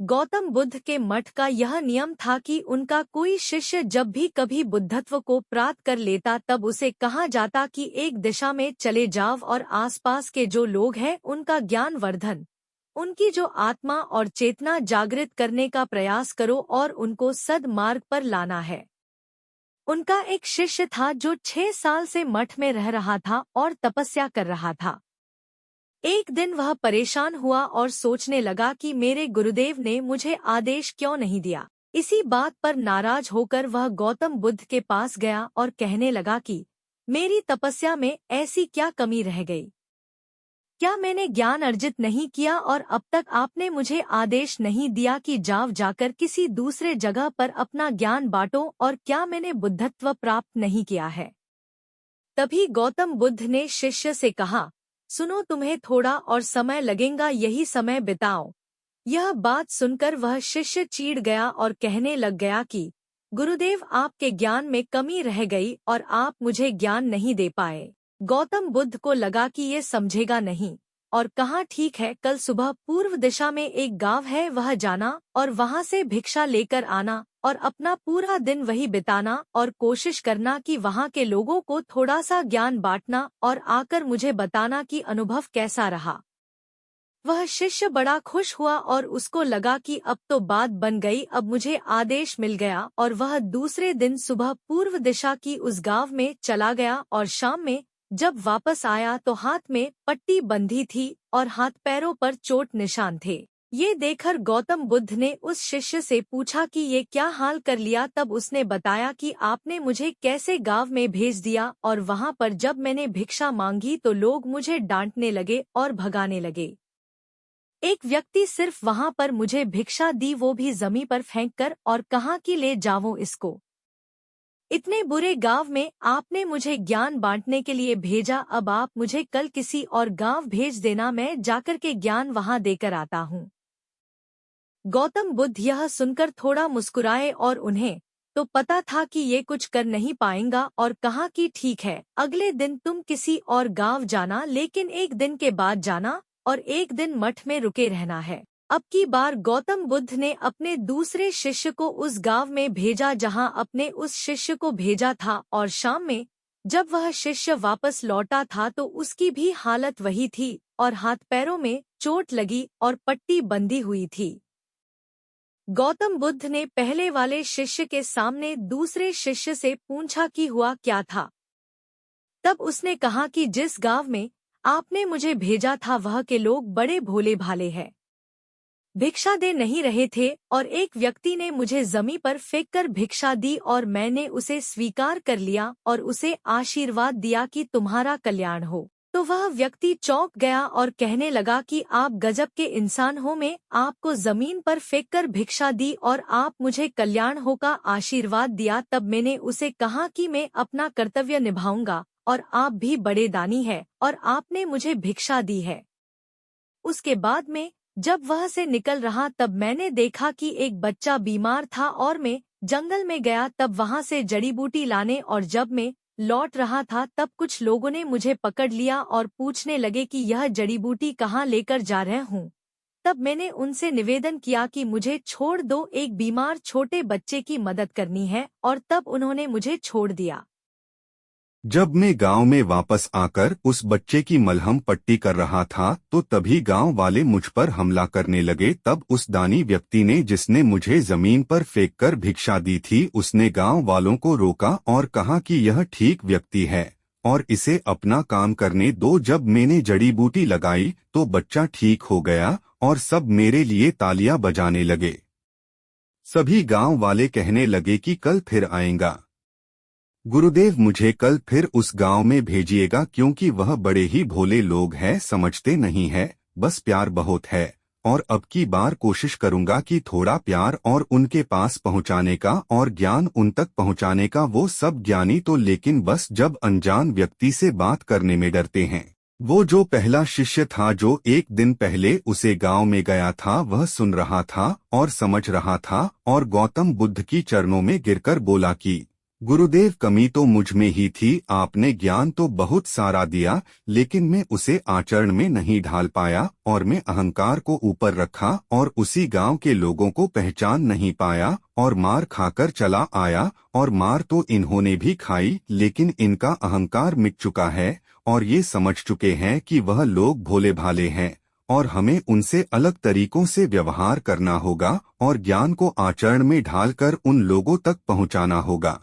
गौतम बुद्ध के मठ का यह नियम था कि उनका कोई शिष्य जब भी कभी बुद्धत्व को प्राप्त कर लेता तब उसे कहा जाता कि एक दिशा में चले जाओ और आसपास के जो लोग हैं उनका ज्ञान वर्धन, उनकी जो आत्मा और चेतना जागृत करने का प्रयास करो और उनको सद्मार्ग पर लाना है। उनका एक शिष्य था जो 6 साल से मठ में रह रहा था और तपस्या कर रहा था। एक दिन वह परेशान हुआ और सोचने लगा कि मेरे गुरुदेव ने मुझे आदेश क्यों नहीं दिया। इसी बात पर नाराज होकर वह गौतम बुद्ध के पास गया और कहने लगा कि मेरी तपस्या में ऐसी क्या कमी रह गई? क्या मैंने ज्ञान अर्जित नहीं किया और अब तक आपने मुझे आदेश नहीं दिया कि जाओ जाकर किसी दूसरे जगह पर अपना ज्ञान बांटो, और क्या मैंने बुद्धत्व प्राप्त नहीं किया है? तभी गौतम बुद्ध ने शिष्य से कहा, सुनो, तुम्हें थोड़ा और समय लगेगा, यही समय बिताओ। यह बात सुनकर वह शिष्य चिढ़ गया और कहने लग गया कि गुरुदेव, आपके ज्ञान में कमी रह गई और आप मुझे ज्ञान नहीं दे पाए। गौतम बुद्ध को लगा कि ये समझेगा नहीं और कहा, ठीक है, कल सुबह पूर्व दिशा में एक गांव है, वह जाना और वहां से भिक्षा लेकर आना और अपना पूरा दिन वही बिताना और कोशिश करना कि वहां के लोगों को थोड़ा सा ज्ञान बांटना और आकर मुझे बताना कि अनुभव कैसा रहा। वह शिष्य बड़ा खुश हुआ और उसको लगा कि अब तो बात बन गई, अब मुझे आदेश मिल गया, और वह दूसरे दिन सुबह पूर्व दिशा की उस गांव में चला गया और शाम में जब वापस आया तो हाथ में पट्टी बंधी थी और हाथ पैरों पर चोट निशान थे। ये देखकर गौतम बुद्ध ने उस शिष्य से पूछा कि ये क्या हाल कर लिया? तब उसने बताया कि आपने मुझे कैसे गांव में भेज दिया और वहां पर जब मैंने भिक्षा मांगी तो लोग मुझे डांटने लगे और भगाने लगे। एक व्यक्ति सिर्फ वहां पर मुझे भिक्षा दी, वो भी जमीन पर फेंककर, और कहा कि ले जाओ इसको। इतने बुरे गांव में आपने मुझे ज्ञान बांटने के लिए भेजा, अब आप मुझे कल किसी और गांव भेज देना, मैं जाकर के ज्ञान वहां देकर आता हूँ। गौतम बुद्ध यह सुनकर थोड़ा मुस्कुराए और उन्हें तो पता था कि ये कुछ कर नहीं पाएंगा, और कहा कि ठीक है, अगले दिन तुम किसी और गांव जाना, लेकिन एक दिन के बाद जाना और एक दिन मठ में रुके रहना है। अब की बार गौतम बुद्ध ने अपने दूसरे शिष्य को उस गांव में भेजा जहां अपने उस शिष्य को भेजा था, और शाम में जब वह शिष्य वापस लौटा था तो उसकी भी हालत वही थी और हाथ पैरों में चोट लगी और पट्टी बंधी हुई थी। गौतम बुद्ध ने पहले वाले शिष्य के सामने दूसरे शिष्य से पूछा कि हुआ क्या था। तब उसने कहा कि जिस गांव में आपने मुझे भेजा था वह के लोग बड़े भोले भाले हैं, भिक्षा दे नहीं रहे थे, और एक व्यक्ति ने मुझे जमीन पर फेंककर भिक्षा दी और मैंने उसे स्वीकार कर लिया और उसे आशीर्वाद दिया कि तुम्हारा कल्याण हो। तो वह व्यक्ति चौंक गया और कहने लगा कि आप गजब के इंसान हो, मैं आपको जमीन पर फेंककर भिक्षा दी और आप मुझे कल्याण हो का आशीर्वाद दिया। तब मैंने उसे कहा कि मैं अपना कर्तव्य निभाऊंगा और आप भी बड़े दानी है और आपने मुझे भिक्षा दी है। उसके बाद में जब वह से निकल रहा तब मैंने देखा कि एक बच्चा बीमार था और मैं जंगल में गया तब वहां से जड़ी बूटी लाने, और जब मैं लौट रहा था तब कुछ लोगों ने मुझे पकड़ लिया और पूछने लगे कि यह जड़ी बूटी कहाँ लेकर जा रहे हूँ। तब मैंने उनसे निवेदन किया कि मुझे छोड़ दो, एक बीमार छोटे बच्चे की मदद करनी है, और तब उन्होंने मुझे छोड़ दिया। जब मैं गांव में वापस आकर उस बच्चे की मलहम पट्टी कर रहा था तो तभी गांव वाले मुझ पर हमला करने लगे। तब उस दानी व्यक्ति ने, जिसने मुझे जमीन पर फेंककर भिक्षा दी थी, उसने गांव वालों को रोका और कहा कि यह ठीक व्यक्ति है और इसे अपना काम करने दो। जब मैंने जड़ी बूटी लगाई तो बच्चा ठीक हो गया और सब मेरे लिए तालियां बजाने लगे। सभी गांव वाले कहने लगे कि कल फिर आएगा गुरुदेव, मुझे कल फिर उस गांव में भेजिएगा, क्योंकि वह बड़े ही भोले लोग हैं, समझते नहीं है, बस प्यार बहुत है। और अब की बार कोशिश करूंगा कि थोड़ा प्यार और उनके पास पहुंचाने का और ज्ञान उन तक पहुंचाने का। वो सब ज्ञानी तो लेकिन बस जब अनजान व्यक्ति से बात करने में डरते हैं। वो जो पहला शिष्य था जो एक दिन पहले उसे गांव में गया था, वह सुन रहा था और समझ रहा था और गौतम बुद्ध की चरणों में गिरकर बोला कि गुरुदेव, कमी तो मुझ में ही थी। आपने ज्ञान तो बहुत सारा दिया, लेकिन मैं उसे आचरण में नहीं ढाल पाया और मैं अहंकार को ऊपर रखा और उसी गांव के लोगों को पहचान नहीं पाया और मार खाकर चला आया। और मार तो इन्होंने भी खाई, लेकिन इनका अहंकार मिट चुका है और ये समझ चुके हैं कि वह लोग भोले भाले हैं और हमें उनसे अलग तरीकों से व्यवहार करना होगा और ज्ञान को आचरण में ढालकर उन लोगों तक पहुंचाना होगा।